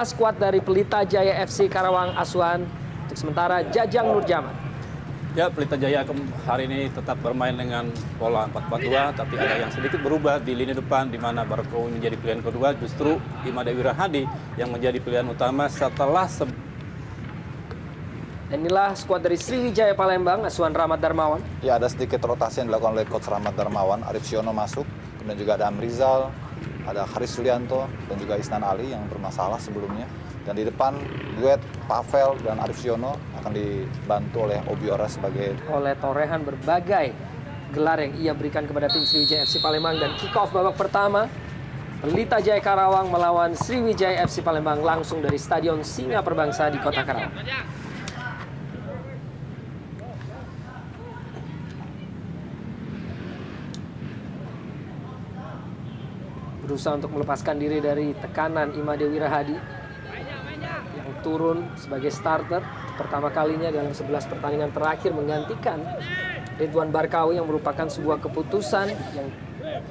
inilah skuad dari Pelita Jaya FC Karawang asuhan untuk sementara Jajang Nurjaman. Ya, Pelita Jaya hari ini tetap bermain dengan pola 4-4-2, tapi ada yang sedikit berubah di lini depan, di mana Barkawi menjadi pilihan kedua, justru Imade Wirahadi yang menjadi pilihan utama setelah Inilah skuad dari Sriwijaya Palembang, asuhan Rahmat Darmawan. Ya, ada sedikit rotasi yang dilakukan oleh Coach Rahmat Darmawan. Arif Siono masuk, kemudian juga ada Amrizal, ada Haris Sulianto, dan juga Isnan Ali yang bermasalah sebelumnya. Dan di depan, duet Pavel dan Arif Siono akan dibantu oleh Obiora sebagai... Oleh torehan berbagai gelar yang ia berikan kepada tim Sriwijaya FC Palembang. Dan kick-off babak pertama, Pelita Jaya Karawang melawan Sriwijaya FC Palembang langsung dari Stadion Singa Perbangsa di Kota Karawang. Berusaha untuk melepaskan diri dari tekanan Imade Wirahadi yang turun sebagai starter pertama kalinya dalam 11 pertandingan terakhir menggantikan Ridwan Barkawi yang merupakan sebuah keputusan yang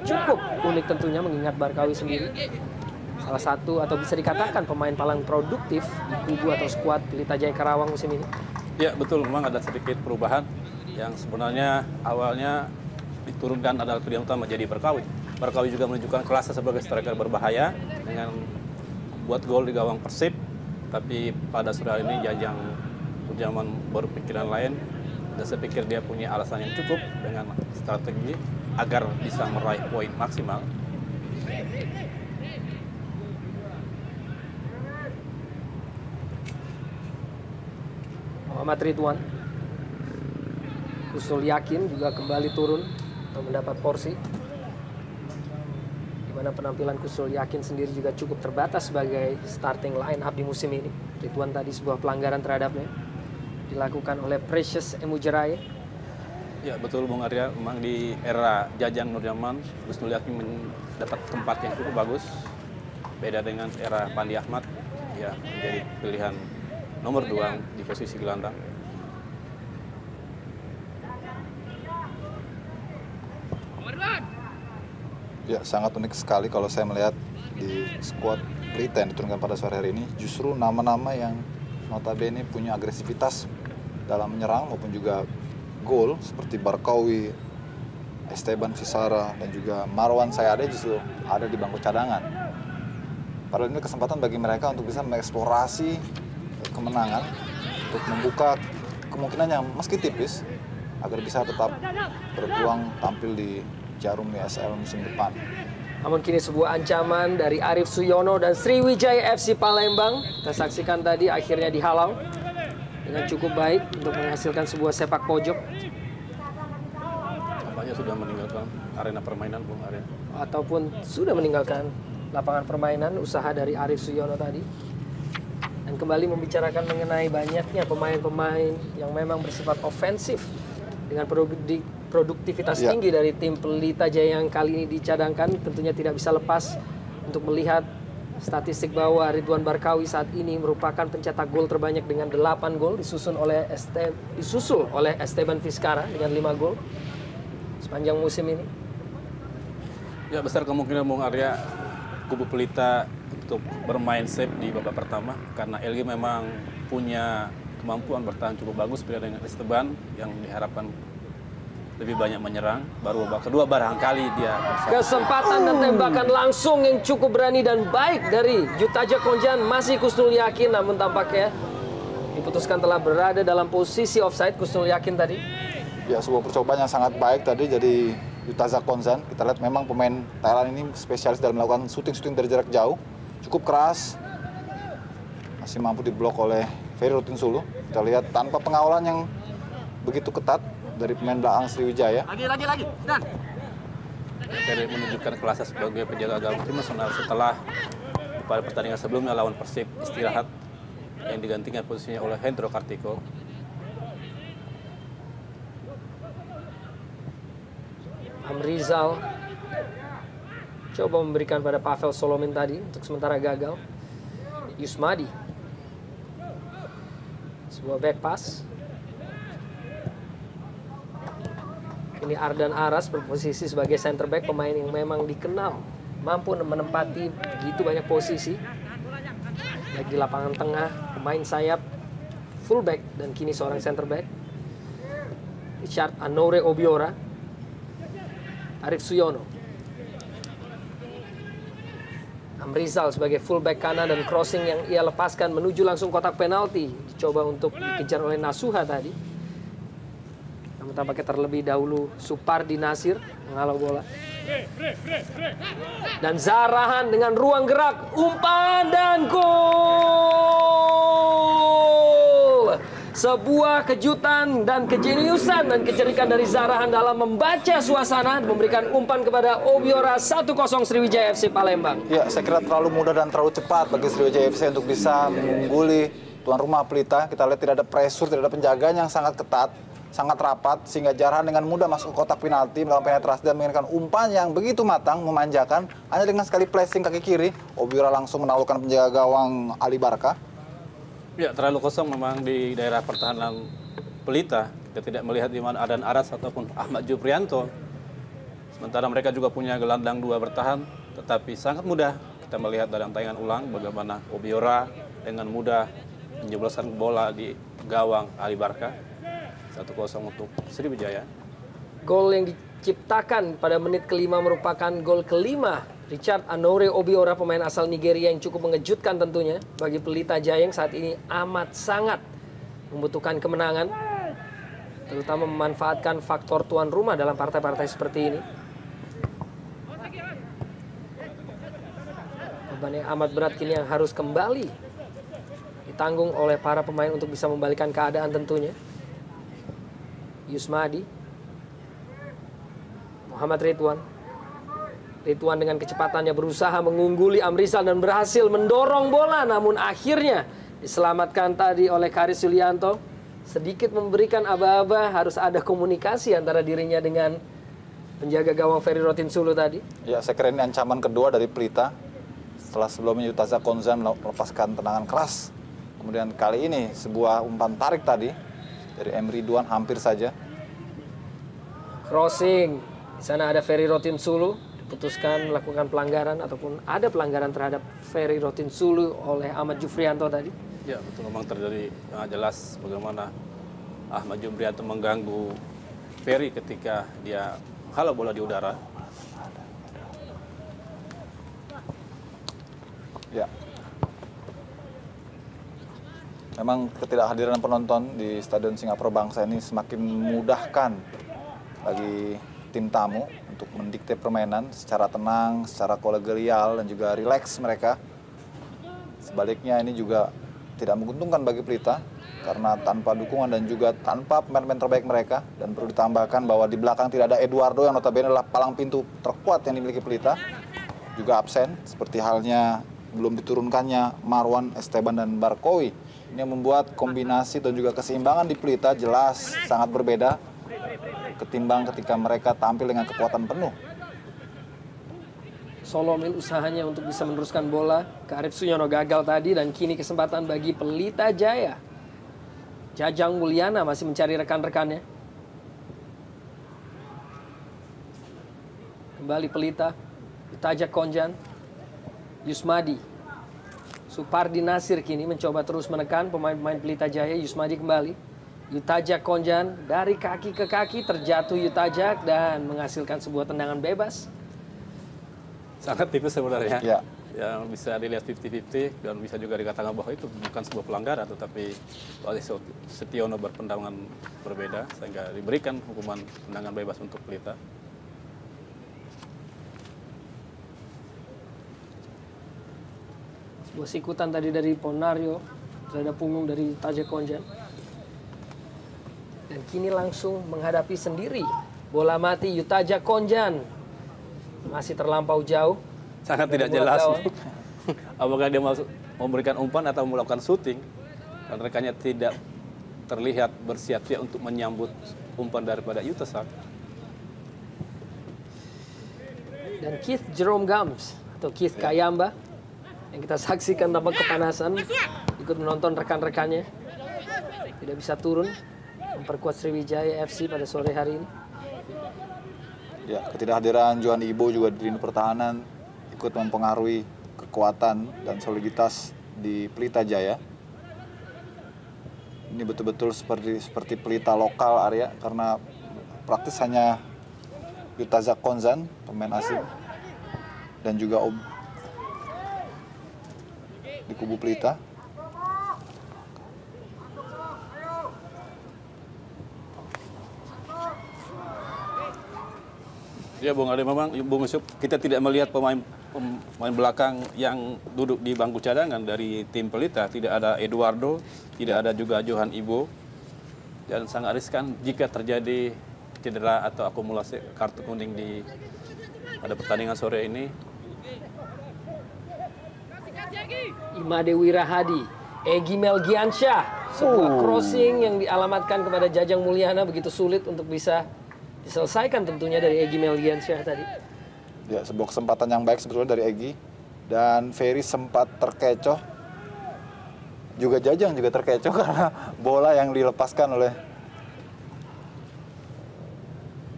cukup unik tentunya mengingat Barkawi sendiri salah satu atau bisa dikatakan pemain paling produktif di kubu atau skuad Pelita Jaya Karawang musim ini. Ya, betul, memang ada sedikit perubahan yang sebenarnya awalnya diturunkan adalah pilihan utama jadi Barkawi. Barkawi juga menunjukkan kelasnya sebagai striker berbahaya dengan buat gol di gawang Persib. Tapi pada sore hari ini Jajang Nurjaman berpikiran lain. Dan saya pikir dia punya alasan yang cukup dengan strategi agar bisa meraih poin maksimal. Muhammad Ridwan, Kusnul Yakin juga kembali turun untuk mendapat porsi. Di mana penampilan Kusnul Yakin sendiri juga cukup terbatas sebagai starting line up di musim ini. Ridwan tadi sebuah pelanggaran terhadapnya dilakukan oleh Precious Emujerai. Ya, betul Bung Arya, memang di era Jajang Nurjaman, Kusnul Yakin mendapat tempat yang cukup bagus. Beda dengan era Pandi Ahmad, ya menjadi pilihan nomor 2 di posisi gelandang. Ya, sangat unik sekali kalau saya melihat di skuad Pelita yang diturunkan pada sore hari ini. Justru nama-nama yang notabene punya agresivitas dalam menyerang maupun juga gol seperti Barkawi, Esteban Visara, dan juga Marwan Sayade justru ada di bangku cadangan. Padahal ini kesempatan bagi mereka untuk bisa mengeksplorasi kemenangan, untuk membuka kemungkinan yang meski tipis agar bisa tetap berpeluang tampil di Jarum ESL musim depan. Namun kini sebuah ancaman dari Arif Suyono dan Sriwijaya FC Palembang. Kita saksikan tadi akhirnya dihalau dengan cukup baik untuk menghasilkan sebuah sepak pojok. Tampaknya sudah meninggalkan arena permainan Bung Arya. Ataupun sudah meninggalkan lapangan permainan usaha dari Arif Suyono tadi. Dan kembali membicarakan mengenai banyaknya pemain-pemain yang memang bersifat ofensif dengan produktivitas tinggi dari tim Pelita Jaya yang kali ini dicadangkan. Tentunya tidak bisa lepas untuk melihat statistik bahwa Ridwan Barkawi saat ini merupakan pencetak gol terbanyak dengan 8 gol, disusul oleh Esteban Vizcara dengan 5 gol sepanjang musim ini. Ya, besar kemungkinan Bung Arya kubu Pelita untuk bermain safe di babak pertama karena LG memang punya kemampuan bertahan cukup bagus beda dengan Esteban yang diharapkan lebih banyak menyerang. Baru babak kedua barangkali dia kesempatan dan tembakan langsung yang cukup berani dan baik dari Yutaja Konjan. Masih Kusnul Yakin, namun tampaknya diputuskan telah berada dalam posisi offside Kusnul Yakin tadi. Ya, sebuah percobaan yang sangat baik tadi dari Yutaja Konjan. Kita lihat memang pemain Thailand ini spesialis dalam melakukan shooting dari jarak jauh, cukup keras, masih mampu diblok oleh Ferry Rutin Sulu. Kita lihat tanpa pengawalan yang begitu ketat dari pemain belakang Sriwijaya. Lagi. Dan Ferry menunjukkan kelasnya sebagai penjaga gawang tim nasional setelah pada pertandingan sebelumnya lawan Persib istirahat yang digantikan posisinya oleh Hendro Kartiko. Amrizal coba memberikan pada Pavel Solomin tadi untuk sementara gagal. Yusmadi, sebuah back pass. Ini Ardan Aras berposisi sebagai center back, pemain yang memang dikenal mampu menempati begitu banyak posisi. Lagi lapangan tengah, pemain sayap, fullback dan kini seorang center back. Richard Anore Obiora, Arif Suyono. Amrizal sebagai fullback kanan dan crossing yang ia lepaskan menuju langsung kotak penalti. Dicoba untuk dikejar oleh Nasuha tadi. Namun tampaknya terlebih dahulu Supardi Nasir menghalau bola. Dan Zarahan dengan ruang gerak, umpan dan gol! Sebuah kejutan dan kejeniusan dan kecerikan dari Zarahan dalam membaca suasana, memberikan umpan kepada Obiora 1-0 Sriwijaya FC Palembang. Ya, saya kira terlalu mudah dan terlalu cepat bagi Sriwijaya FC untuk bisa mengungguli tuan rumah Pelita. Kita lihat tidak ada pressure, tidak ada penjagaan yang sangat ketat, sangat rapat, sehingga Zarahan dengan mudah masuk ke kotak penalti, melakukan penetrasi dan mengirimkan umpan yang begitu matang, memanjakan. Hanya dengan sekali placing kaki kiri, Obiora langsung menaklukkan penjaga gawang Ali Barka. Ya, terlalu kosong memang di daerah pertahanan Pelita. Kita tidak melihat di mana Adan Aras ataupun Ahmad Juprianto. Sementara mereka juga punya gelandang dua bertahan, tetapi sangat mudah kita melihat dalam tayangan ulang bagaimana Obiora dengan mudah menjebloskan bola di gawang Ali Barka. 1-0 untuk Sriwijaya. Gol yang diciptakan pada menit kelima merupakan gol kelima Richard Anore Obiora, pemain asal Nigeria yang cukup mengejutkan tentunya bagi Pelita Jaya yang saat ini amat sangat membutuhkan kemenangan, terutama memanfaatkan faktor tuan rumah dalam partai-partai seperti ini. Beban yang amat berat kini yang harus kembali ditanggung oleh para pemain untuk bisa membalikan keadaan tentunya. Yusmadi, Muhammad Ridwan dengan kecepatannya berusaha mengungguli Amrizal dan berhasil mendorong bola, namun akhirnya diselamatkan tadi oleh Karis Yulianto. Sedikit memberikan aba-aba, harus ada komunikasi antara dirinya dengan penjaga gawang Ferry Rotinsulu tadi. Ya, saya kira ini ancaman kedua dari Pelita. Setelah sebelumnya Yutaza Konzan melepaskan tendangan keras. Kemudian kali ini sebuah umpan tarik tadi dari M. Ridwan hampir saja. Crossing. Di sana ada Ferry Rotinsulu. Putuskan melakukan pelanggaran ataupun ada pelanggaran terhadap Ferry Rotinsulu oleh Ahmad Jufrianto tadi. Ya, betul, memang terjadi jelas bagaimana Ahmad Jufrianto mengganggu Ferry ketika dia halau bola di udara. Ya. Memang ketidakhadiran penonton di Stadion Singapura Bangsa ini semakin memudahkan bagi tim tamu untuk mendikte permainan secara tenang, secara kolegial dan juga rileks mereka. Sebaliknya ini juga tidak menguntungkan bagi Pelita karena tanpa dukungan dan juga tanpa pemain-pemain terbaik mereka. Dan perlu ditambahkan bahwa di belakang tidak ada Eduardo yang notabene adalah palang pintu terkuat yang dimiliki Pelita, juga absen seperti halnya belum diturunkannya Marwan, Esteban dan Barkowi. Ini yang membuat kombinasi dan juga keseimbangan di Pelita jelas sangat berbeda ketimbang ketika mereka tampil dengan kekuatan penuh. Solomil usahanya untuk bisa meneruskan bola ke Arif Suyono gagal tadi, dan kini kesempatan bagi Pelita Jaya. Jajang Mulyana masih mencari rekan-rekannya. Kembali Pelita, Yutaja Konjan, Yusmadi, Supardi Nasir kini mencoba terus menekan pemain-pemain Pelita Jaya. Yusmadi kembali. Yutaja Konjan dari kaki ke kaki, terjatuh Yutaja dan menghasilkan sebuah tendangan bebas. Sangat tipis sebenarnya. Ya. Yang bisa dilihat 50-50 dan bisa juga dikatakan bahwa itu bukan sebuah pelanggaran, tetapi Wali Setiono berpendangan berbeda sehingga diberikan hukuman tendangan bebas untuk Pelita. Sebuah sikutan tadi dari Ponario terhadap punggung dari Yutaja Konjan. Dan kini langsung menghadapi sendiri bola mati Yutaja Konjan. Masih terlampau jauh. Sangat tidak jelas. Apakah dia mau memberikan umpan atau melakukan syuting. Dan rekannya tidak terlihat bersiap-siap untuk menyambut umpan daripada Yutaja. Dan Keith Jerome Gams atau Keith Kayamba yang kita saksikan tanpa kepanasan ikut menonton rekan-rekannya. Tidak bisa turun memperkuat Sriwijaya FC pada sore hari ini. Ya, ketidakhadiran Johan Ibo juga di lini pertahanan ikut mempengaruhi kekuatan dan soliditas di Pelita Jaya. Ini betul-betul seperti pelita lokal Arya, karena praktis hanya Yutazak Konzan, pemain asing, dan juga di kubu Pelita. Ya Bung Ade, memang Bung Yusuf, kita tidak melihat pemain belakang yang duduk di bangku cadangan dari tim Pelita. Tidak ada Eduardo, tidak ada juga Johan Ibo. Dan sangat riskan jika terjadi cedera atau akumulasi kartu kuning pada pertandingan sore ini. Imade Wirahadi, Egy Melgiansyah, sebuah crossing yang dialamatkan kepada Jajang Mulyana begitu sulit untuk bisa diselesaikan tentunya dari Egy Melgiansyah tadi. Ya, sebuah kesempatan yang baik sebetulnya dari Egy, dan Ferry sempat terkecoh. Juga Jajang juga terkecoh karena bola yang dilepaskan oleh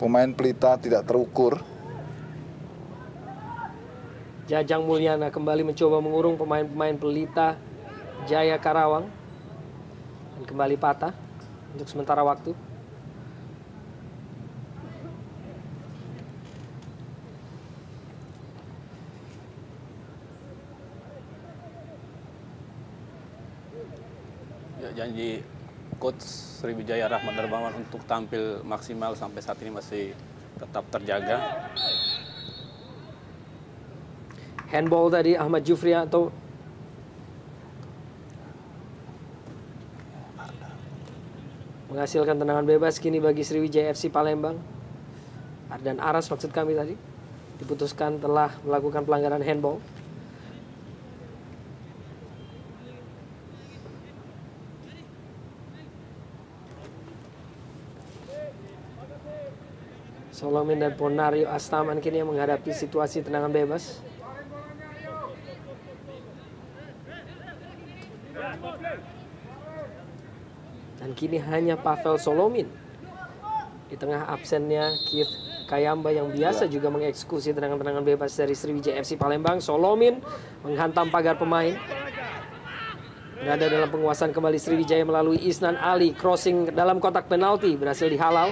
pemain Pelita tidak terukur. Jajang Mulyana kembali mencoba mengurung pemain-pemain Pelita Jaya Karawang dan kembali patah untuk sementara waktu. Janji Coach Sriwijaya Rahmat Darmawan untuk tampil maksimal sampai saat ini masih tetap terjaga. Handball tadi Ahmad Jufrianto. Menghasilkan tendangan bebas kini bagi Sriwijaya FC Palembang. Ardan Aras maksud kami tadi. Diputuskan telah melakukan pelanggaran handball. Solomin dan Ponario Astaman kini yang menghadapi situasi tendangan bebas. Dan kini hanya Pavel Solomin. Di tengah absennya Keith Kayamba yang biasa juga mengeksekusi tendangan-tendangan bebas dari Sriwijaya FC Palembang. Solomin menghantam pagar pemain. Berada dalam penguasaan kembali Sriwijaya melalui Isnan Ali. Crossing dalam kotak penalti berhasil dihalau.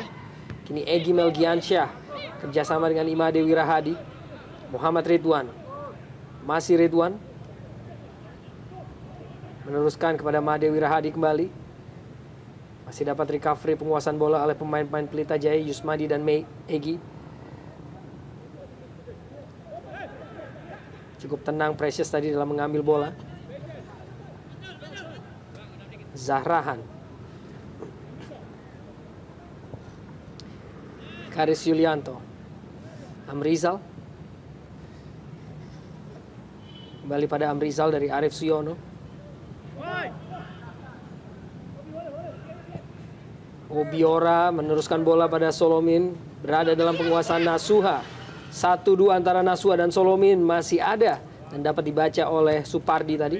Kini Egy Melgiansyah kerjasama dengan Imade Wirahadi. Muhammad Ridwan. Masih Ridwan. Meneruskan kepada Made Wirahadi kembali. Masih dapat recovery penguasaan bola oleh pemain-pemain Pelita Jaya, Yusmadi dan Egy. Cukup tenang Precious tadi dalam mengambil bola. Zahrahan. Karis Yulianto. Amrizal. Kembali pada Amrizal dari Arif Suyono. Obiora meneruskan bola pada Solomin. Berada dalam penguasaan Nasuha. 1-2 antara Nasuha dan Solomin masih ada. Dan dapat dibaca oleh Supardi tadi.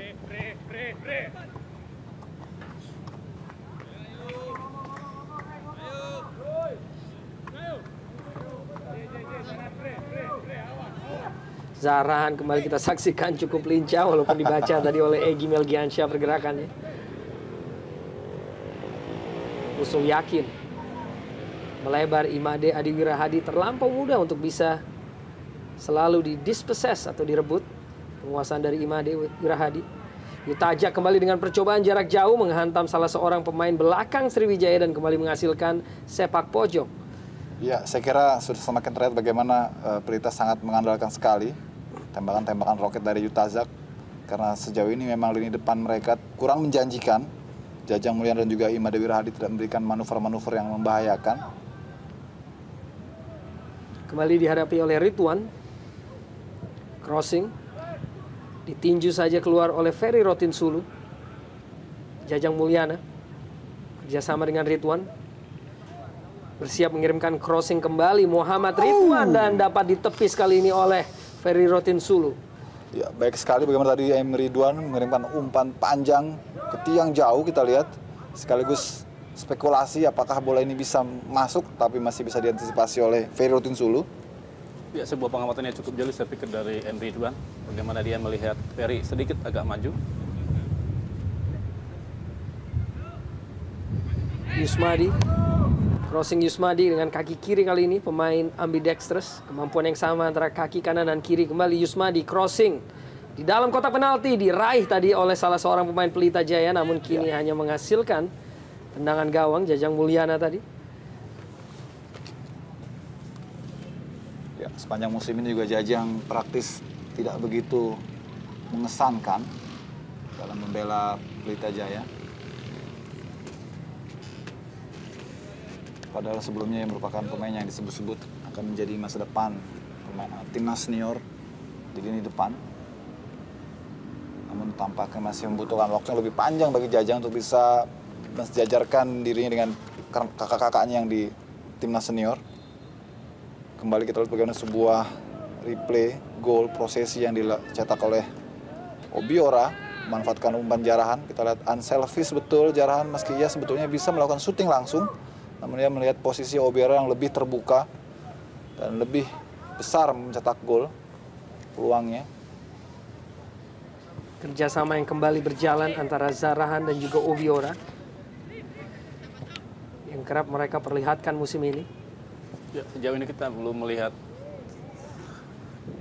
Zahrahan kembali kita saksikan cukup lincah walaupun dibaca tadi oleh Egy Melgiansyah pergerakannya. Usul yakin melebar Imade Adi Wirahadi terlampau mudah untuk bisa selalu didispossess atau direbut penguasaan dari Imade Wirahadi. Yutazak kembali dengan percobaan jarak jauh menghantam salah seorang pemain belakang Sriwijaya dan kembali menghasilkan sepak pojok. Ya, saya kira sudah semakin terlihat bagaimana Pelita sangat mengandalkan sekali tembakan-tembakan roket dari Yutazak, karena sejauh ini memang lini depan mereka kurang menjanjikan. Jajang Mulyana dan juga Imade Wirahadi tidak memberikan manuver-manuver yang membahayakan. Kembali dihadapi oleh Ridwan. Crossing. Ditinju saja keluar oleh Ferry Rotinsulu. Jajang Mulyana. Kerjasama dengan Ridwan. Bersiap mengirimkan crossing kembali Muhammad Ridwan. Dan dapat ditepis kali ini oleh Ferry Rotinsulu. Ya, baik sekali bagaimana tadi Ridwan mengirimkan umpan panjang ke tiang jauh, kita lihat. Sekaligus spekulasi apakah bola ini bisa masuk, tapi masih bisa diantisipasi oleh Ferry Rotinsulu. Ya, sebuah pengamatan yang cukup jeli saya pikir dari Ridwan. Bagaimana dia melihat Ferry sedikit agak maju. Yusmadi. Crossing Yusmadi dengan kaki kiri kali ini, pemain ambidextrous. Kemampuan yang sama antara kaki kanan dan kiri. Kembali Yusmadi crossing. Di dalam kotak penalti diraih tadi oleh salah seorang pemain Pelita Jaya, namun kini hanya menghasilkan tendangan gawang. Jajang Mulyana tadi. Ya, sepanjang musim ini juga Jajang praktis tidak begitu mengesankan dalam membela Pelita Jaya. Padahal sebelumnya yang merupakan pemain yang disebut-sebut akan menjadi masa depan pemain timnas senior di lini depan. Namun tampaknya masih membutuhkan waktu yang lebih panjang bagi Jajang untuk bisa mensejajarkan dirinya dengan kakak-kakaknya yang di timnas senior. Kembali kita lihat bagaimana sebuah replay gol prosesi yang dicetak oleh Obiora, memanfaatkan umpan Jarahan. Kita lihat unselfish betul Jarahan, meski ia sebetulnya bisa melakukan syuting langsung, namun dia melihat posisi Obiora yang lebih terbuka dan lebih besar mencetak gol peluangnya. Kerjasama yang kembali berjalan antara Zarahan dan juga Obiora yang kerap mereka perlihatkan musim ini. Ya, sejauh ini kita belum melihat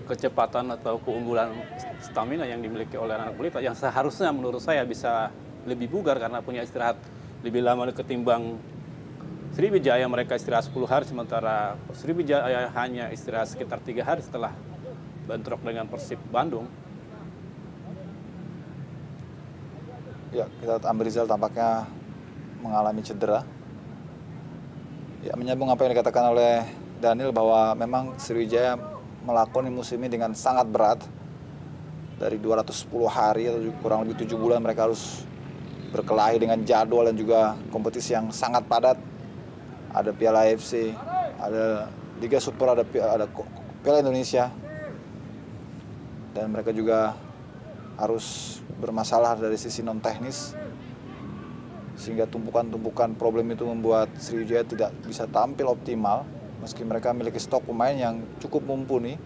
kecepatan atau keunggulan stamina yang dimiliki oleh anak Pelita yang seharusnya menurut saya bisa lebih bugar karena punya istirahat lebih lama ketimbang Sriwijaya. Mereka istirahat 10 hari, sementara Sriwijaya hanya istirahat sekitar 3 hari setelah bentrok dengan Persib Bandung. Ya, kita lihat Amrizal tampaknya mengalami cedera. Ya, menyambung apa yang dikatakan oleh Daniel bahwa memang Sriwijaya melakoni musim ini dengan sangat berat. Dari 210 hari atau kurang lebih 7 bulan mereka harus berkelahi dengan jadwal dan juga kompetisi yang sangat padat. Ada Piala AFC, ada Liga Super, ada Piala Indonesia. Dan mereka juga harus bermasalah dari sisi non-teknis. Sehingga tumpukan-tumpukan problem itu membuat Sriwijaya tidak bisa tampil optimal. Meski mereka memiliki stok pemain yang cukup mumpuni.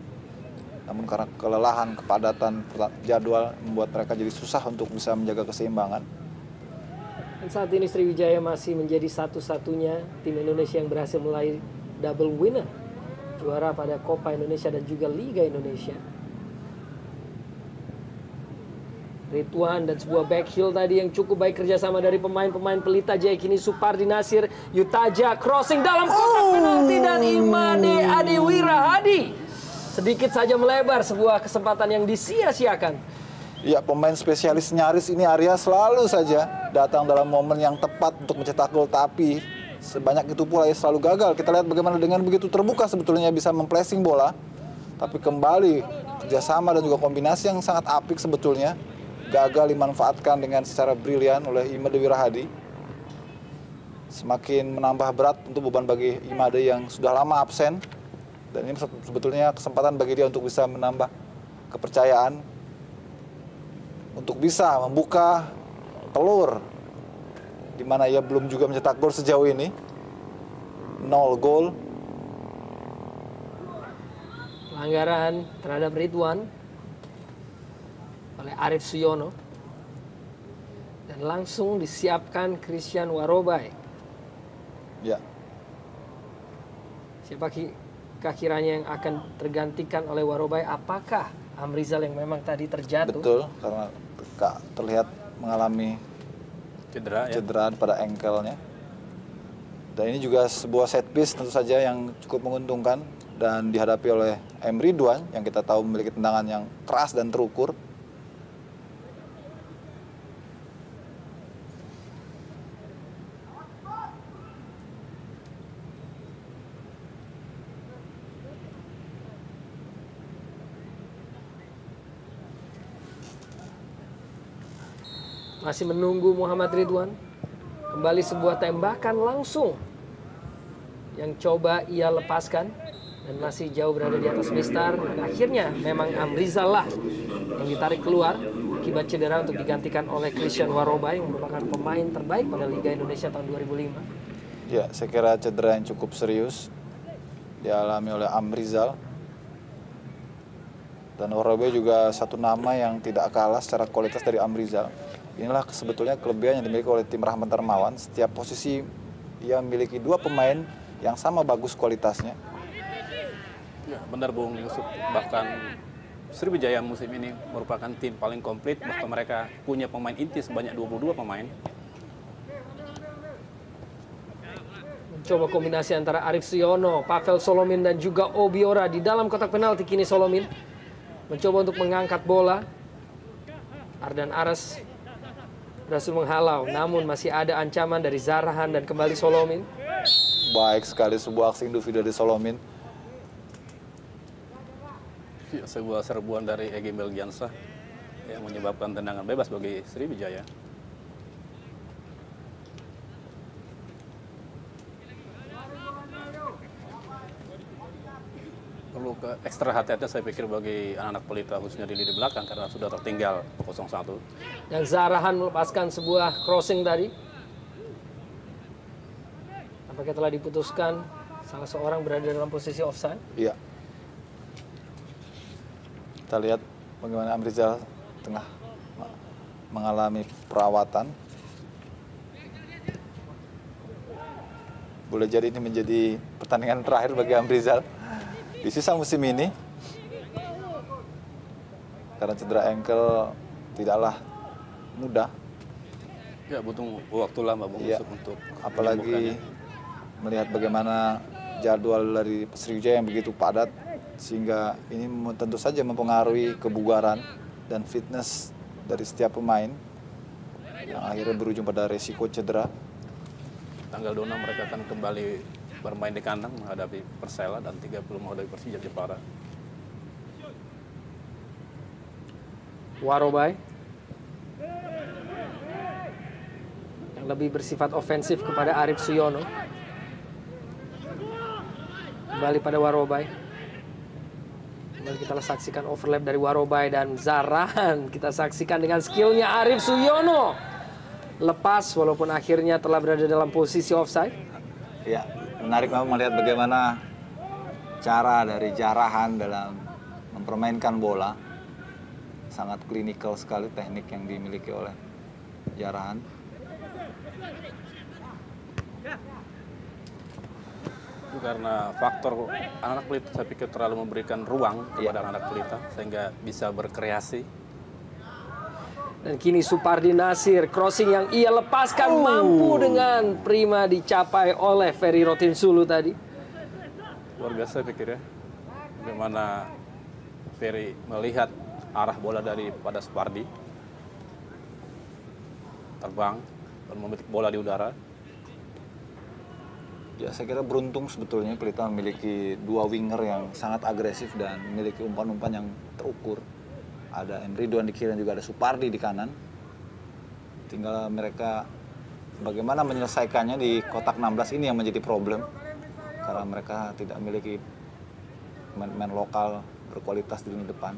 Namun karena kelelahan, kepadatan jadwal membuat mereka jadi susah untuk bisa menjaga keseimbangan. Dan saat ini Sriwijaya masih menjadi satu-satunya tim Indonesia yang berhasil meraih double winner. Juara pada Copa Indonesia dan juga Liga Indonesia. Ridwan dan sebuah back heel tadi yang cukup baik kerjasama dari pemain-pemain Pelita Jaya. Kini Supardi Nasir, Yutaja crossing dalam kotak penalti dan Imade Adiwira Hadi sedikit saja melebar, sebuah kesempatan yang disia-siakan. Ya, pemain spesialis nyaris ini Arya selalu saja datang dalam momen yang tepat untuk mencetak gol, tapi sebanyak itu pula ia selalu gagal. Kita lihat bagaimana dengan begitu terbuka sebetulnya bisa memplacing bola, tapi kembali kerjasama dan juga kombinasi yang sangat apik sebetulnya gagal dimanfaatkan dengan secara brilian oleh Imade Wirahadi. Semakin menambah berat untuk beban bagi Imade yang sudah lama absen. Dan ini sebetulnya kesempatan bagi dia untuk bisa menambah kepercayaan, untuk bisa membuka telur, di mana ia belum juga mencetak gol sejauh ini. 0 gol. Pelanggaran terhadap Ridwan oleh Arif Suyono. Dan langsung disiapkan Christian Warobai. Ya. Siapakah kiranya yang akan tergantikan oleh Warobai? Apakah Amrizal yang memang tadi terjatuh? Betul, karena terlihat mengalami cedera pada engkelnya. Dan ini juga sebuah set piece tentu saja yang cukup menguntungkan dan dihadapi oleh M. Ridwan yang kita tahu memiliki tendangan yang keras dan terukur. Masih menunggu Muhammad Ridwan. Kembali sebuah tembakan langsung yang coba ia lepaskan dan masih jauh berada di atas mistar. Dan akhirnya memang Amrizal lah yang ditarik keluar akibat cedera untuk digantikan oleh Christian Warobai yang merupakan pemain terbaik pada Liga Indonesia tahun 2005. Ya, saya kira cedera yang cukup serius dialami oleh Amrizal. Dan Warobai juga satu nama yang tidak kalah secara kualitas dari Amrizal. Inilah sebetulnya kelebihan yang dimiliki oleh tim Rahmat Darmawan. Setiap posisi ia memiliki dua pemain yang sama bagus kualitasnya. Ya, benar Bung Yusuf. Bahkan Sriwijaya musim ini merupakan tim paling komplit. Bahkan mereka punya pemain inti sebanyak 22 pemain. Coba kombinasi antara Arif Siono, Pavel Solomin dan juga Obiora di dalam kotak penalti. Kini Solomin mencoba untuk mengangkat bola. Ardan Aras berhasil menghalau, namun masih ada ancaman dari Zarahan dan kembali Solomin. Baik sekali sebuah aksi individu dari Solomin. Ya, sebuah serbuan dari Egy Melgiansah yang menyebabkan tendangan bebas bagi Sriwijaya. Perlu ke ekstra hati-hati saya pikir bagi anak-anak Pelita khususnya di lini belakang karena sudah tertinggal 0-1. Dan Zarahan melepaskan sebuah crossing tadi. Apakah telah diputuskan salah seorang berada dalam posisi offside? Iya. Kita lihat bagaimana Amrizal tengah mengalami perawatan. Boleh jadi ini menjadi pertandingan terakhir bagi Amrizal di sisa musim ini, karena cedera ankle tidaklah mudah. Ya, butuh waktu lama Bung Yusuf untuk apalagi melihat bagaimana jadwal dari Sriwijaya yang begitu padat, sehingga ini tentu saja mempengaruhi kebugaran dan fitness dari setiap pemain yang akhirnya berujung pada resiko cedera. Tanggal 26 mereka akan kembali bermain di kandang menghadapi Persela dan 30 menghadapi Persija Jepara. Warobai yang lebih bersifat ofensif kepada Arif Suyono. Kembali pada Warobai. Kembali kita saksikan overlap dari Warobai dan Zarahan. Kita saksikan dengan skillnya Arif Suyono. Lepas walaupun akhirnya telah berada dalam posisi offside. Ya, menarik memang melihat bagaimana cara dari Zarahan dalam mempermainkan bola. Sangat klinikal sekali teknik yang dimiliki oleh Zarahan. Karena faktor anak-anak Pelita saya pikir terlalu memberikan ruang kepada anak-anak Pelita sehingga bisa berkreasi. Dan kini Supardi Nasir, crossing yang ia lepaskan mampu dengan prima dicapai oleh Ferry Rotinsulu tadi. Luar biasa saya pikir ya, bagaimana Ferry melihat arah bola daripada Supardi. Terbang dan memetik bola di udara. Ya, saya kira beruntung sebetulnya Pelita memiliki dua winger yang sangat agresif dan memiliki umpan-umpan yang terukur. Ada Ridwan di kiri dan juga ada Supardi di kanan. Tinggal mereka bagaimana menyelesaikannya di kotak 16 ini yang menjadi problem. Karena mereka tidak memiliki pemain lokal berkualitas di lini depan.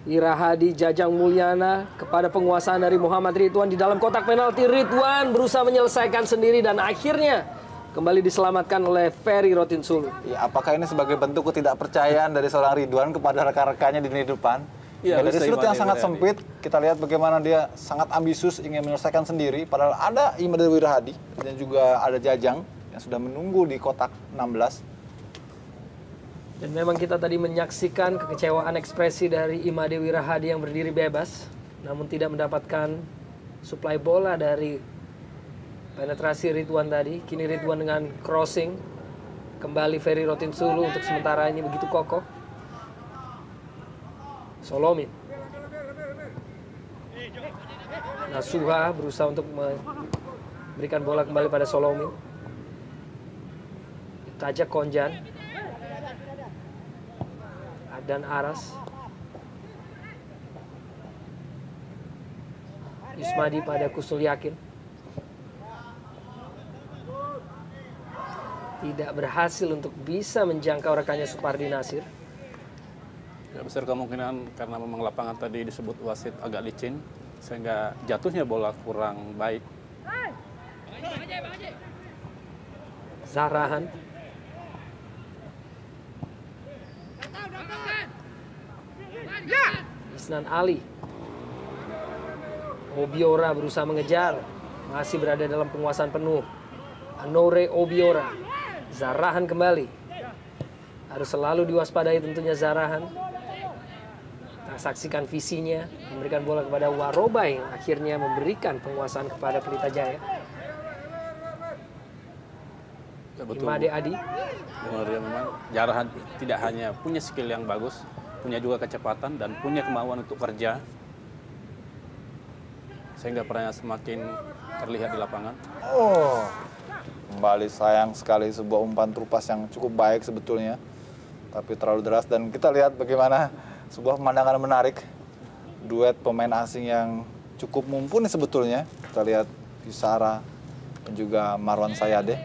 Irahadi Jajang Mulyana kepada penguasaan dari Muhammad Ridwan di dalam kotak penalti. Ridwan berusaha menyelesaikan sendiri dan akhirnya kembali diselamatkan oleh Ferry Rotinsulu. Ya, apakah ini sebagai bentuk ketidakpercayaan dari seorang Ridwan kepada rekan-rekannya di lini depan? Ya, dari sudut yang sangat sempit, kita lihat bagaimana dia sangat ambisius ingin menyelesaikan sendiri. Padahal ada Imade Wirahadi dan juga ada Jajang yang sudah menunggu di kotak 16. Dan memang kita tadi menyaksikan kekecewaan ekspresi dari Imade Wirahadi yang berdiri bebas, namun tidak mendapatkan suplai bola dari penetrasi Ridwan tadi. Kini Ridwan dengan crossing. Kembali Ferry Rotinsulu untuk sementara ini begitu kokoh. Solomin. Nasuha berusaha untuk memberikan bola kembali pada Solomin. Tajak Konjan. Dan Aras. Yusmadi pada Kusnul Yakin. Tidak berhasil untuk bisa menjangkau rekannya Supardi Nasir. Ya, besar kemungkinan karena memang lapangan tadi disebut wasit agak licin sehingga jatuhnya bola kurang baik. Zarahan. Isnan Ali. Obiora berusaha mengejar. Masih berada dalam penguasaan penuh. Anore Obiora. Zarahan kembali. Harus selalu diwaspadai tentunya Zarahan. Kita saksikan visinya, memberikan bola kepada Waroba yang akhirnya memberikan penguasaan kepada Pelita Jaya. Ya, betul. Imade Adi. Memang Zarahan tidak hanya punya skill yang bagus, punya juga kecepatan dan punya kemauan untuk kerja. Sehingga perannya semakin terlihat di lapangan. Oh, kembali sayang sekali sebuah umpan terupas yang cukup baik sebetulnya. Tapi terlalu deras dan kita lihat bagaimana sebuah pemandangan menarik. Duet pemain asing yang cukup mumpuni sebetulnya. Kita lihat Visara dan juga Marwan Sayade.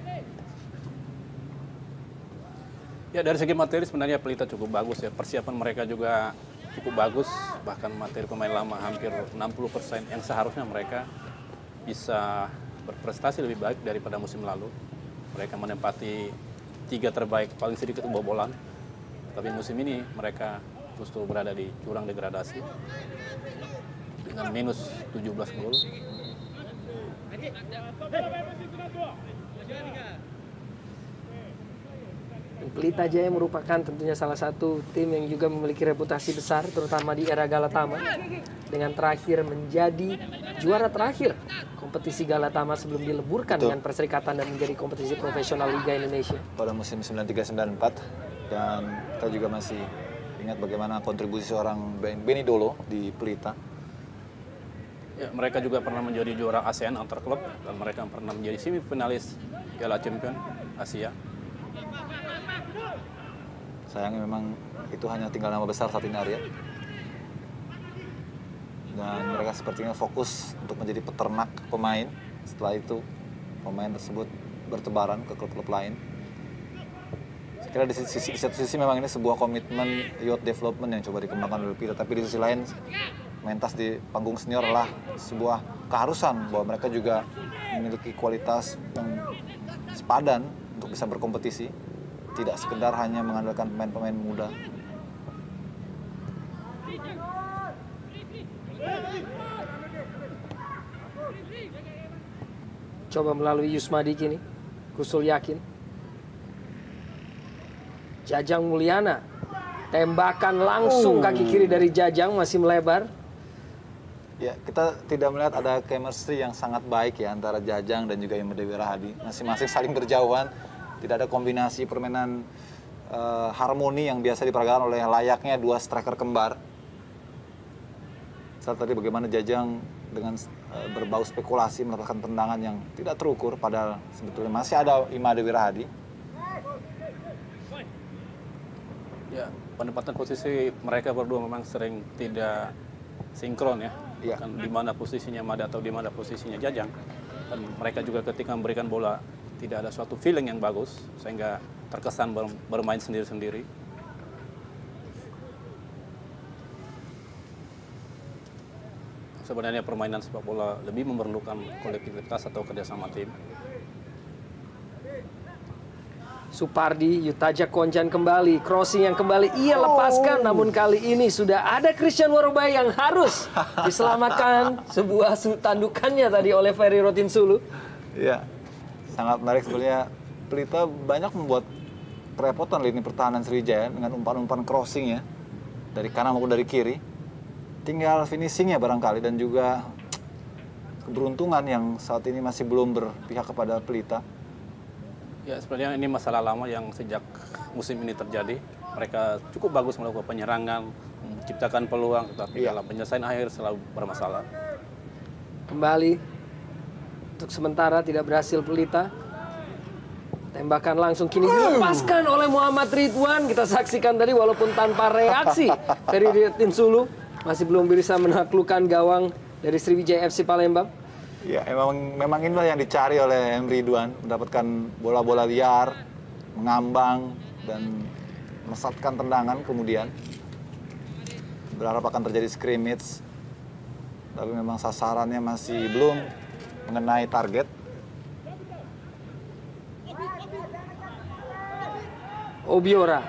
Ya, dari segi materi sebenarnya Pelita cukup bagus ya. Persiapan mereka juga cukup bagus. Bahkan materi pemain lama hampir 60% yang seharusnya mereka bisa berprestasi lebih baik daripada musim lalu. Mereka menempati 3 terbaik paling sedikit kebobolan. Tapi musim ini mereka justru berada di jurang degradasi dengan minus 17 gol. Pelita Jaya merupakan tentunya salah satu tim yang juga memiliki reputasi besar, terutama di era Galatama, dengan terakhir menjadi juara terakhir kompetisi Galatama sebelum dileburkan dengan Perserikatan dan menjadi kompetisi profesional Liga Indonesia Pada musim 93-94, dan kita juga masih ingat bagaimana kontribusi seorang Benny Dolo di Pelita. Ya, mereka juga pernah menjadi juara ASEAN antar klub dan mereka pernah menjadi semifinalis Piala Champion Asia. Sayangnya memang itu hanya tinggal nama besar saat ini, Arya. Dan mereka sepertinya fokus untuk menjadi peternak pemain. Setelah itu pemain tersebut bertebaran ke klub-klub lain. Saya kira di satu sisi memang ini sebuah komitmen youth development yang coba dikembangkan oleh Pelita. Tapi di sisi lain mentas di panggung senior adalah sebuah keharusan bahwa mereka juga memiliki kualitas yang sepadan untuk bisa berkompetisi. Tidak sekedar hanya mengandalkan pemain-pemain muda. Coba melalui Yusmadi kini, Kusul Yakin. Jajang Mulyana, tembakan langsung kaki kiri dari Jajang masih melebar. Ya, kita tidak melihat ada chemistry yang sangat baik ya antara Jajang dan juga Imade Wirahadi. Masing-masing saling berjauhan. Tidak ada kombinasi permainan harmoni yang biasa diperagakan oleh layaknya dua striker kembar. Saat tadi bagaimana Jajang dengan berbau spekulasi mendapatkan tendangan yang tidak terukur, padahal sebetulnya masih ada Imade Wirahadi. Ya, penempatan posisi mereka berdua memang sering tidak sinkron ya. Iya. Kan di mana posisinya Made atau di mana posisinya Jajang. Dan mereka juga ketika memberikan bola tidak ada suatu feeling yang bagus sehingga terkesan bermain sendiri-sendiri. Sebenarnya permainan sepak bola lebih memerlukan kolektivitas atau kerjasama tim. Supardi, Yutaja Konjan kembali, crossing yang kembali ia lepaskan, namun kali ini sudah ada Christian Waroba yang harus diselamatkan sebuah tandukannya tadi oleh Ferry Rotinsulu. Iya, sangat menarik sebenarnya. Pelita banyak membuat kerepotan lini pertahanan Sriwijaya dengan umpan-umpan crossing ya, dari kanan maupun dari kiri. Tinggal finishingnya barangkali dan juga keberuntungan yang saat ini masih belum berpihak kepada Pelita. Ya, sebenarnya ini masalah lama yang sejak musim ini terjadi. Mereka cukup bagus melakukan penyerangan, menciptakan peluang, tetapi dalam penyelesaian akhir selalu bermasalah. Kembali, untuk sementara tidak berhasil Pelita. Tembakan langsung kini dilepaskan oleh Muhammad Ridwan. Kita saksikan tadi walaupun tanpa reaksi Ferry Rotinsulu masih belum bisa menaklukkan gawang dari Sriwijaya FC Palembang. Ya, memang inilah yang dicari oleh M. Ridwan, mendapatkan bola-bola liar, mengambang, dan mesatkan tendangan kemudian. Berharap akan terjadi scrimmage, tapi memang sasarannya masih belum mengenai target. Obiora,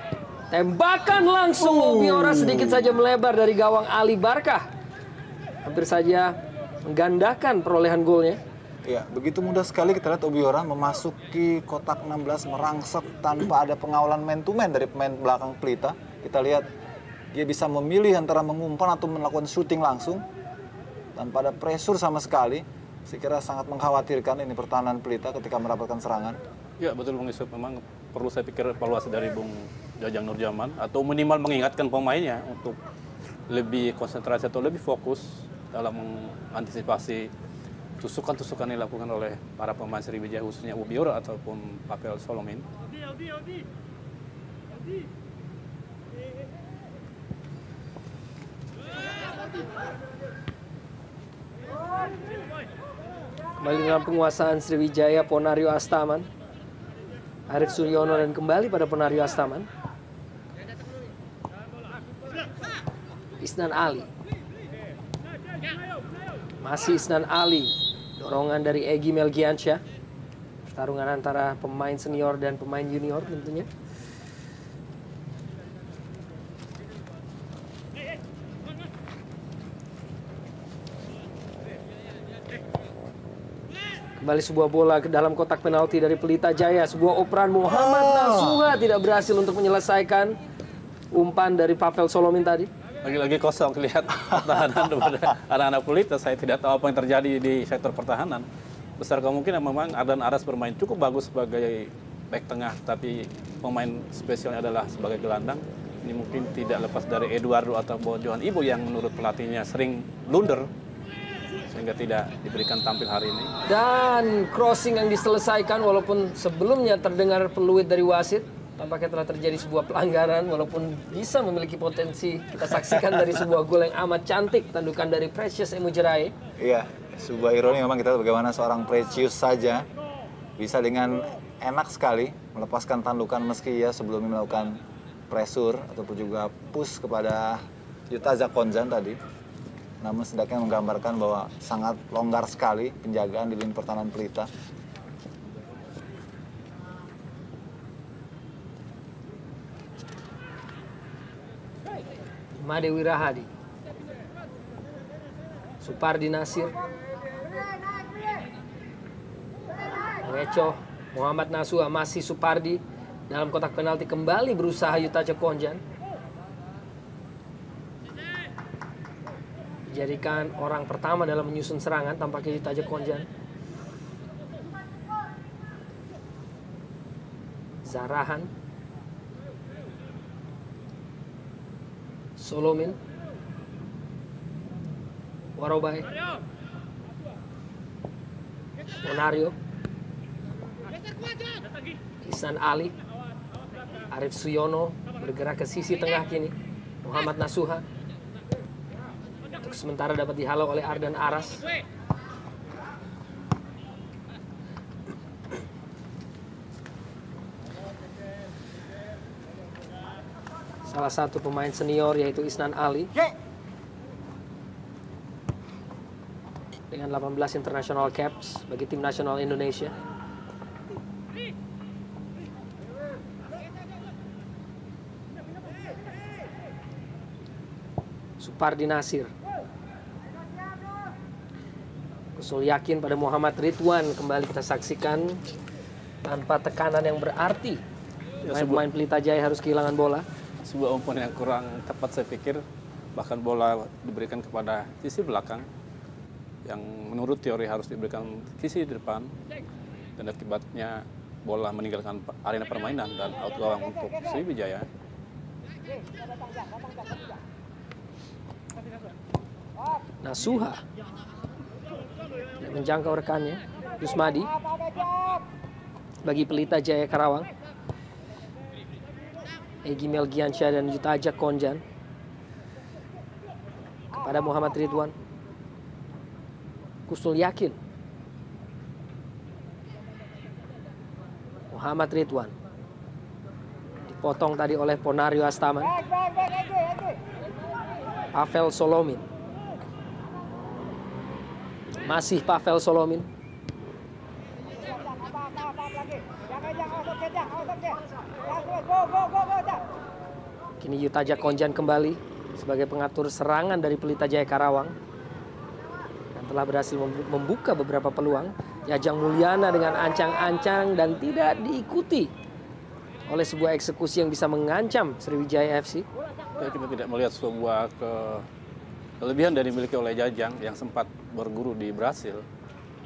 tembakan langsung Obiora sedikit saja melebar dari gawang Ali Barkah. Hampir saja menggandakan perolehan golnya. Ya, begitu mudah sekali kita lihat Obiora memasuki kotak 16 merangsek tanpa ada pengawalan man to man dari pemain belakang Pelita. Kita lihat dia bisa memilih antara mengumpan atau melakukan shooting langsung tanpa ada pressure sama sekali. Saya kira sangat mengkhawatirkan ini pertahanan Pelita ketika mendapatkan serangan. Ya betul Bung Yusuf, memang perlu saya pikir evaluasi dari Bung Jajang Nurjaman atau minimal mengingatkan pemainnya untuk lebih konsentrasi atau lebih fokus dalam mengantisipasi tusukan-tusukan yang dilakukan oleh para pemain Sriwijaya khususnya Obiora ataupun Pavel Solomin. Kembali dalam penguasaan Sriwijaya, Ponario Astaman, Arif Suryono, dan kembali pada Ponario Astaman. Isnan Ali. Masih Isnan Ali. Dorongan dari Egy Melgiansyah. Pertarungan antara pemain senior dan pemain junior tentunya. Kembali sebuah bola ke dalam kotak penalti dari Pelita Jaya. Sebuah operan Muhammad Nasuha tidak berhasil untuk menyelesaikan umpan dari Pavel Solomin tadi. Lagi-lagi kosong lihat pertahanan daripada anak-anak Pelita. Saya tidak tahu apa yang terjadi di sektor pertahanan. Besar kemungkinan memang Ardan Aras bermain cukup bagus sebagai back tengah, tapi pemain spesialnya adalah sebagai gelandang. Ini mungkin tidak lepas dari Eduardo atau Johan Ibo yang menurut pelatihnya sering blunder sehingga tidak diberikan tampil hari ini. Dan crossing yang diselesaikan walaupun sebelumnya terdengar peluit dari wasit. Tampaknya telah terjadi sebuah pelanggaran walaupun bisa memiliki potensi. Kita saksikan dari sebuah gol yang amat cantik, tandukan dari Precious Emujerai. Iya, sebuah ironi memang kita lihat bagaimana seorang Precious saja bisa dengan enak sekali melepaskan tandukan meski ya sebelumnya melakukan pressure ataupun juga push kepada Yutaza Konjan tadi. Namun setidaknya menggambarkan bahwa sangat longgar sekali penjagaan di lini pertahanan Pelita. Made Wirahadi, Supardi Nasir, mengecoh Muhammad Nasuha, masih Supardi dalam kotak penalti, kembali berusaha Yutaja Konjan. Dijadikan orang pertama dalam menyusun serangan tampaknya Yutaja Konjan. Zarahan, Solomin, Warobai, Ponario, Ihsan Ali, Arif Suyono bergerak ke sisi tengah kini. Muhammad Nasuha untuk sementara dapat dihalau oleh Ardan Aras. Salah satu pemain senior yaitu Isnan Ali dengan 18 international caps bagi tim nasional Indonesia. Supardi Nasir, Kusul yakin pada Muhammad Ridwan. Kembali kita saksikan tanpa tekanan yang berarti pemain Pelita Jaya harus kehilangan bola. Sebuah umpan yang kurang tepat saya pikir, bahkan bola diberikan kepada sisi belakang yang menurut teori harus diberikan sisi depan, dan akibatnya bola meninggalkan arena permainan dan out gawang untuk Sriwijaya. Nasuha tidak menjangkau rekannya. Yusmadi bagi Pelita Jaya Karawang. Egy Melgiansyah dan Yutaja Konjan kepada Muhammad Ridwan. Kusul yakin, Muhammad Ridwan dipotong tadi oleh Ponario Astaman. Pavel Solomin, masih Pavel Solomin. Kini Yutaja Konjan kembali sebagai pengatur serangan dari Pelita Jaya Karawang dan telah berhasil membuka beberapa peluang. Jajang Mulyana dengan ancang-ancang dan tidak diikuti oleh sebuah eksekusi yang bisa mengancam Sriwijaya FC. Ya, kita tidak melihat sebuah kelebihan dari dimiliki oleh Jajang yang sempat berguru di Brasil.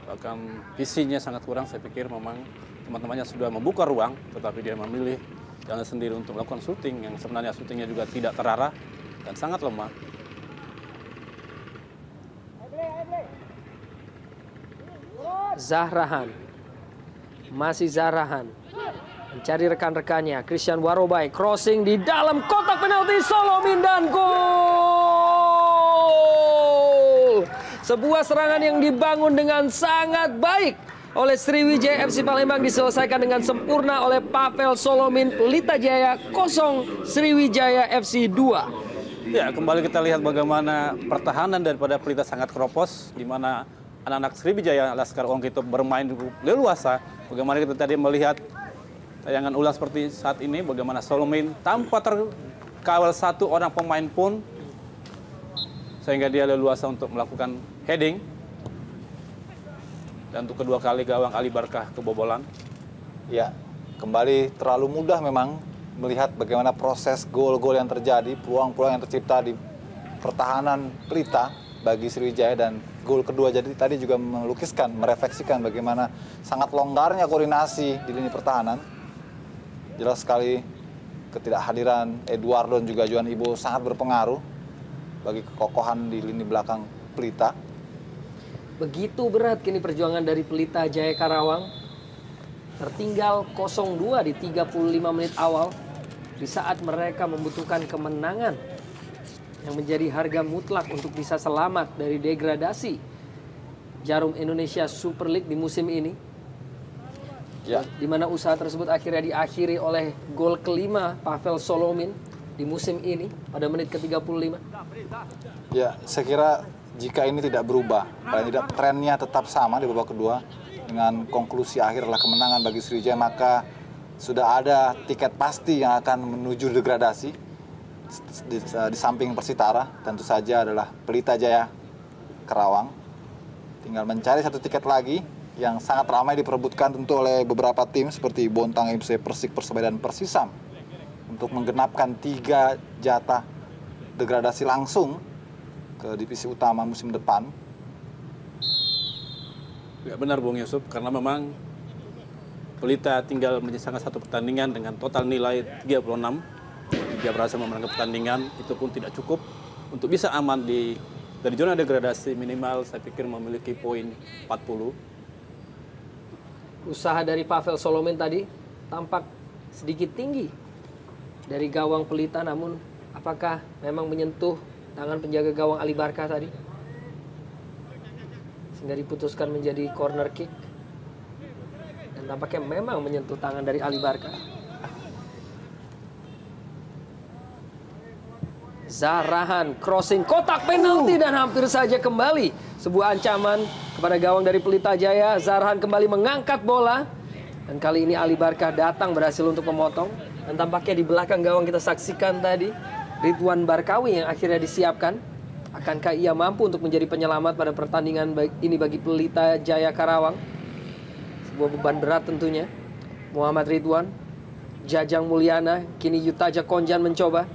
Bahkan visinya sangat kurang, saya pikir memang teman-temannya sudah membuka ruang, tetapi dia memilih jalan sendiri untuk melakukan syuting yang sebenarnya syutingnya juga tidak terarah dan sangat lemah. Zahrahan, masih Zahrahan, mencari rekan-rekannya. Christian Warobai crossing di dalam kotak penalti, Solomin dan gol. Sebuah serangan yang dibangun dengan sangat baik oleh Sriwijaya FC Palembang diselesaikan dengan sempurna oleh Pavel Solomin. Pelita Jaya 0, Sriwijaya FC 2. Ya, kembali kita lihat bagaimana pertahanan daripada Pelita sangat keropos, di mana anak-anak Sriwijaya Laskar Uang Kito bermain leluasa. Bagaimana kita tadi melihat tayangan ulang seperti saat ini, bagaimana Solomin tanpa terkawal satu orang pemain pun, sehingga dia leluasa untuk melakukan heading. Dan untuk kedua kali gawang Ali Barkah kebobolan. Ya, kembali terlalu mudah memang melihat bagaimana proses gol-gol yang terjadi, peluang-peluang yang tercipta di pertahanan Pelita bagi Sriwijaya, dan gol kedua jadi tadi juga melukiskan, merefleksikan bagaimana sangat longgarnya koordinasi di lini pertahanan. Jelas sekali ketidakhadiran Eduardo dan juga Johan Ibo sangat berpengaruh bagi kekokohan di lini belakang Pelita. Begitu berat kini perjuangan dari Pelita Jaya Karawang. Tertinggal 0-2 di 35 menit awal, di saat mereka membutuhkan kemenangan yang menjadi harga mutlak untuk bisa selamat dari degradasi Jarum Indonesia Super League di musim ini. Ya. Di mana usaha tersebut akhirnya diakhiri oleh gol kelima Pavel Solomin di musim ini pada menit ke-35. Ya, saya kira jika ini tidak berubah, paling tidak trennya tetap sama di babak kedua dengan konklusi akhir adalah kemenangan bagi Sriwijaya, maka sudah ada tiket pasti yang akan menuju degradasi. Di samping Persitara tentu saja adalah Pelita Jaya Karawang. Tinggal mencari satu tiket lagi yang sangat ramai diperebutkan tentu oleh beberapa tim seperti Bontang FC, Persik, Persebaya, dan Persisam untuk menggenapkan 3 jatah degradasi langsung ke divisi utama musim depan. Ya, benar Bung Yusuf, karena memang Pelita tinggal menyisahkan satu pertandingan dengan total nilai 36. Dia berhasil memenangkan pertandingan, itu pun tidak cukup untuk bisa aman dari zona degradasi. Minimal saya pikir memiliki poin 40. Usaha dari Pavel Solomin tadi tampak sedikit tinggi dari gawang Pelita, namun apakah memang menyentuh tangan penjaga gawang Ali Barkah tadi sehingga diputuskan menjadi corner kick, dan tampaknya memang menyentuh tangan dari Ali Barkah. Zahrahan crossing kotak penalti dan hampir saja kembali sebuah ancaman kepada gawang dari Pelita Jaya. Zahrahan kembali mengangkat bola dan kali ini Ali Barkah datang berhasil untuk memotong, dan tampaknya di belakang gawang kita saksikan tadi Ridwan Barkawi yang akhirnya disiapkan. Akankah ia mampu untuk menjadi penyelamat pada pertandingan ini bagi Pelita Jaya Karawang? Sebuah beban berat tentunya. Muhammad Ridwan, Jajang Mulyana, kini Yutaja Konjan mencoba.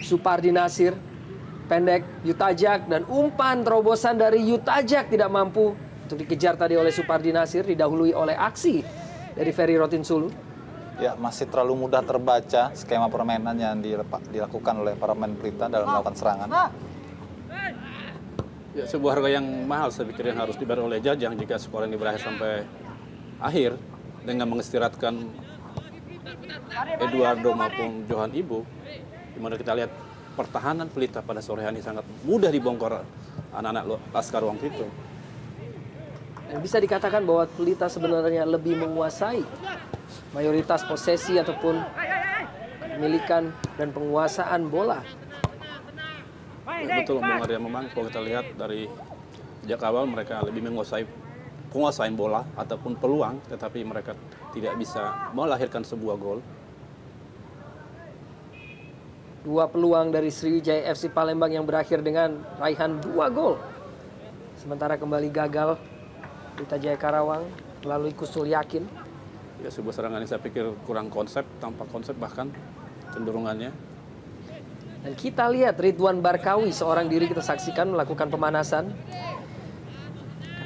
Supardi Nasir, pendek Yutajak, dan umpan terobosan dari Yutajak tidak mampu untuk dikejar tadi oleh Supardi Nasir, didahului oleh aksi dari Ferry Rotinsulu. Ya, masih terlalu mudah terbaca skema permainan yang dilakukan oleh para pemain Pelita dalam melakukan serangan. Ya, sebuah harga yang mahal saya pikir yang harus dibayar oleh Jajang jika skor ini berakhir sampai akhir dengan mengistirahatkan Eduardo maupun Johan Ibo. Dimana kita lihat pertahanan Pelita pada sore hari ini sangat mudah dibongkar anak-anak Laskar Uang Kito. Dan bisa dikatakan bahwa Pelita sebenarnya lebih menguasai mayoritas posesi ataupun kepemilikan dan penguasaan bola. Ya, betul Bung Arya, memang kalau kita lihat dari sejak awal mereka lebih menguasai penguasaan bola ataupun peluang, tetapi mereka tidak bisa melahirkan sebuah gol. 2 peluang dari Sriwijaya FC Palembang yang berakhir dengan raihan 2 gol. Sementara kembali gagal Pelita Jaya Karawang melalui Kusnul Yakin. Ya, sebuah serangan ini saya pikir kurang konsep, tanpa konsep bahkan cenderungannya. Dan kita lihat Ridwan Barkawi, seorang diri kita saksikan melakukan pemanasan.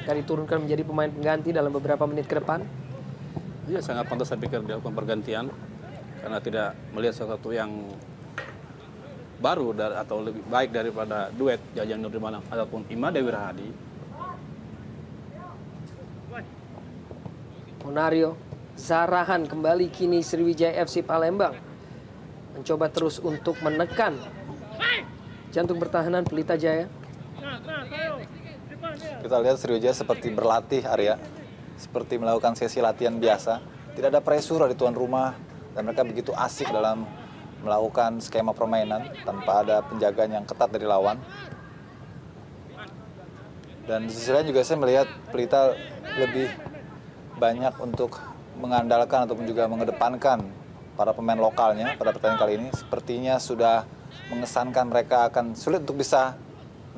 Akan diturunkan menjadi pemain pengganti dalam beberapa menit ke depan. Ya, sangat pantas saya pikir dilakukan pergantian karena tidak melihat sesuatu yang baru atau lebih baik daripada duet Jajang Nurdimalang ataupun Imade Wirahadi. Monario Zarahan kembali kini Sriwijaya FC Palembang mencoba terus untuk menekan jantung pertahanan Pelita Jaya. Kita lihat Sriwijaya seperti berlatih, Arya, seperti melakukan sesi latihan biasa. Tidak ada pressure di tuan rumah dan mereka begitu asik dalam melakukan skema permainan tanpa ada penjagaan yang ketat dari lawan. Dan di sisi lain juga saya melihat Pelita lebih banyak untuk mengandalkan ataupun juga mengedepankan para pemain lokalnya pada pertandingan kali ini. Sepertinya sudah mengesankan mereka akan sulit untuk bisa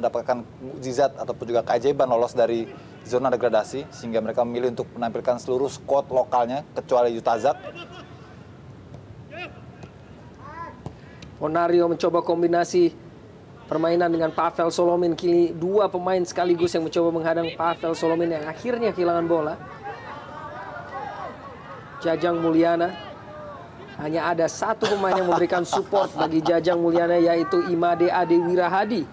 mendapatkan mukjizat ataupun juga keajaiban lolos dari zona degradasi, sehingga mereka memilih untuk menampilkan seluruh skuad lokalnya kecuali Yutazak. Monario mencoba kombinasi permainan dengan Pavel Solomin. Kini dua pemain sekaligus yang mencoba menghadang Pavel Solomin yang akhirnya kehilangan bola. Jajang Mulyana. Hanya ada satu pemain yang memberikan support bagi Jajang Mulyana, yaitu Imade Ade Wirahadi.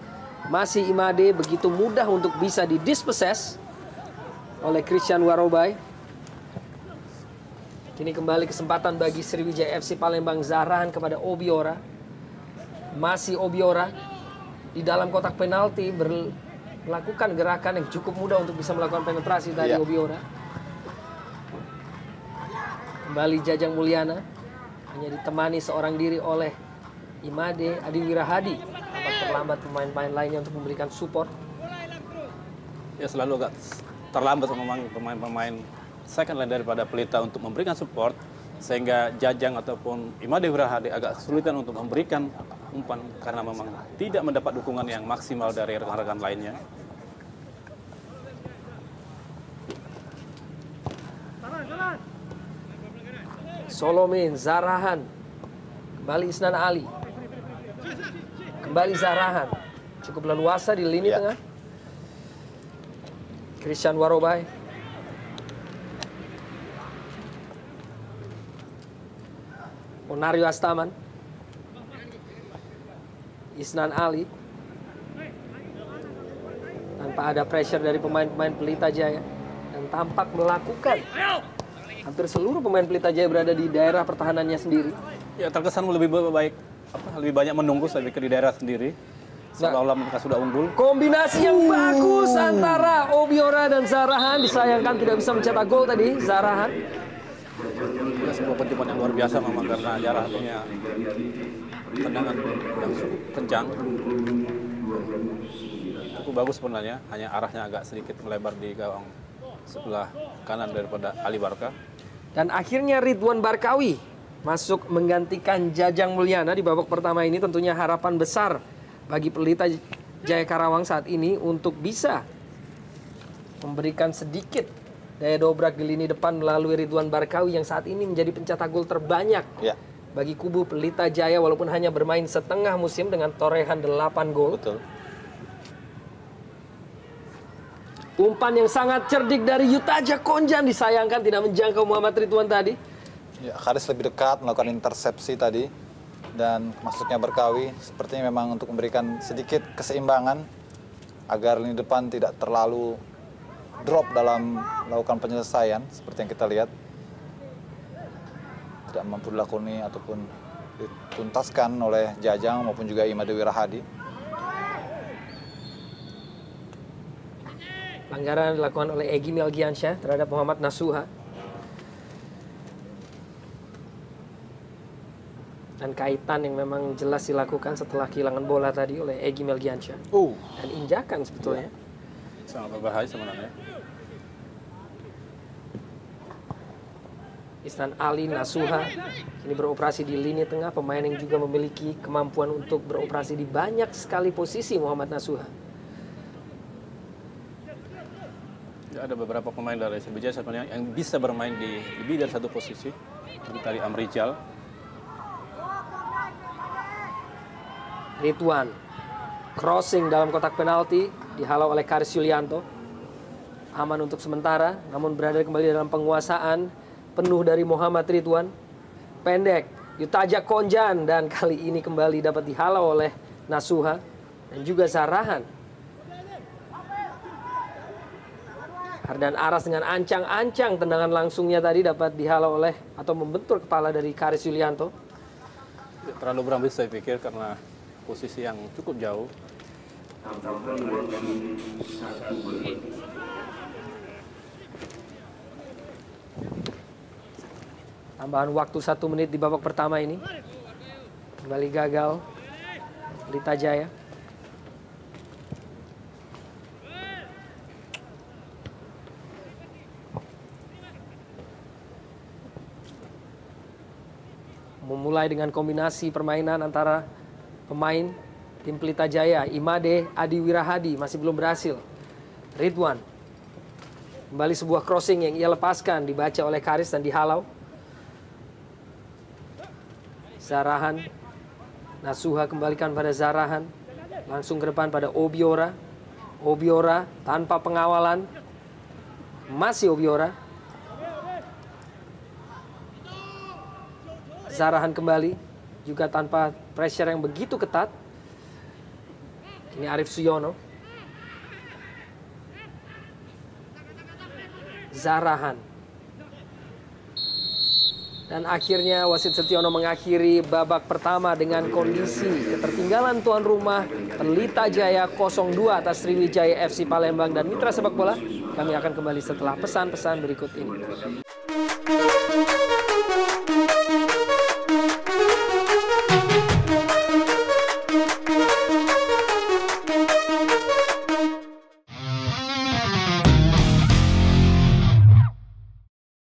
Masih Imade begitu mudah untuk bisa didispossess oleh Christian Warobai. Kini kembali kesempatan bagi Sriwijaya FC Palembang. Zarahan kepada Obiora. Masih Obiora di dalam kotak penalti melakukan gerakan yang cukup mudah untuk bisa melakukan penetrasi tadi. Obiora. Kembali Jajang Mulyana, hanya ditemani seorang diri oleh Imade Adi Wirahadi. Tampak terlambat pemain-pemain lainnya untuk memberikan support. Ya, selalu agak terlambat memang pemain-pemain second line daripada Pelita untuk memberikan support, sehingga Jajang ataupun Imade Wirahadi agak kesulitan untuk memberikan umpan karena memang tidak mendapat dukungan yang maksimal dari rekan-rekan lainnya. Solomin, Zarahan, kembali Isnan Ali, kembali Zarahan, cukup leluasa di lini tengah. Christian Warobai, Monario Astaman, Isnan Ali, tanpa ada pressure dari pemain-pemain Pelita Jaya, dan tampak melakukan hampir seluruh pemain Pelita Jaya berada di daerah pertahanannya sendiri. Ya, terkesan lebih baik, lebih banyak menunggu saya pikir di daerah sendiri. Seolah-olah mereka sudah unggul. Kombinasi yang bagus antara Obiora dan Zarahan. Disayangkan tidak bisa mencetak gol tadi Zarahan. Ya, sebuah pencobaan yang luar biasa memang karena Jarah punya tendangan yang cukup kencang. Cukup bagus sebenarnya, hanya arahnya agak sedikit melebar di gawang sebelah kanan daripada Ali Barka. Dan akhirnya Ridwan Barkawi masuk menggantikan Jajang Mulyana di babak pertama ini. Tentunya harapan besar bagi Pelita Jaya Karawang saat ini untuk bisa memberikan sedikit daya dobrak di lini depan melalui Ridwan Barkawi yang saat ini menjadi pencetak gol terbanyak bagi kubu Pelita Jaya walaupun hanya bermain setengah musim dengan torehan 8 gol. Betul. Umpan yang sangat cerdik dari Yutaja Konjan, disayangkan tidak menjangkau Muhammad Ridwan tadi. Ya, Haris lebih dekat melakukan intersepsi tadi, dan masuknya Barkawi sepertinya memang untuk memberikan sedikit keseimbangan agar lini depan tidak terlalu drop dalam melakukan penyelesaian seperti yang kita lihat. Tidak mampu dilakoni ataupun dituntaskan oleh Jajang maupun juga Imade Wirahadi. Pelanggaran dilakukan oleh Egy Melgiansyah terhadap Muhammad Nasuha. Dan kaitan yang memang jelas dilakukan setelah kehilangan bola tadi oleh Egy Melgiansyah. Dan injakan sebetulnya. Sangat berbahaya sebenarnya. Isnan Ali, Nasuha kini beroperasi di lini tengah, pemain yang juga memiliki kemampuan untuk beroperasi di banyak sekali posisi. Muhammad Nasuha. Ya, ada beberapa pemain dari Sriwijaya sebenarnya yang bisa bermain di lebih dari satu posisi. Seperti tadi Amrijal. Ridwan crossing dalam kotak penalti dihalau oleh Karis Yulianto. Aman untuk sementara, namun berada kembali dalam penguasaan penuh dari Muhammad Ridwan. Pendek, Yutaja Konjan, dan kali ini kembali dapat dihalau oleh Nasuha dan juga Zarahan. Hardan Aras dengan ancang-ancang tendangan langsungnya tadi dapat dihalau oleh atau membentur kepala dari Karis Yulianto. Terlalu berambis saya pikir karena posisi yang cukup jauh. Tambahan waktu 1 menit di babak pertama ini. Kembali gagal Pelita Jaya. Memulai dengan kombinasi permainan antara pemain tim Pelita Jaya, Imade Adi Wirahadi masih belum berhasil. Ridwan kembali sebuah crossing yang ia lepaskan, dibaca oleh Karis dan dihalau. Zarahan, Nasuha kembalikan pada Zarahan, langsung ke depan pada Obiora. Obiora tanpa pengawalan, masih Obiora. Zarahan kembali, juga tanpa pressure yang begitu ketat. Ini Arif Suyono. Zarahan. Dan akhirnya wasit Setiono mengakhiri babak pertama dengan kondisi ketertinggalan tuan rumah Pelita Jaya 0-2 atas Sriwijaya FC Palembang dan Mitra Sepak Bola. Kami akan kembali setelah pesan-pesan berikut ini.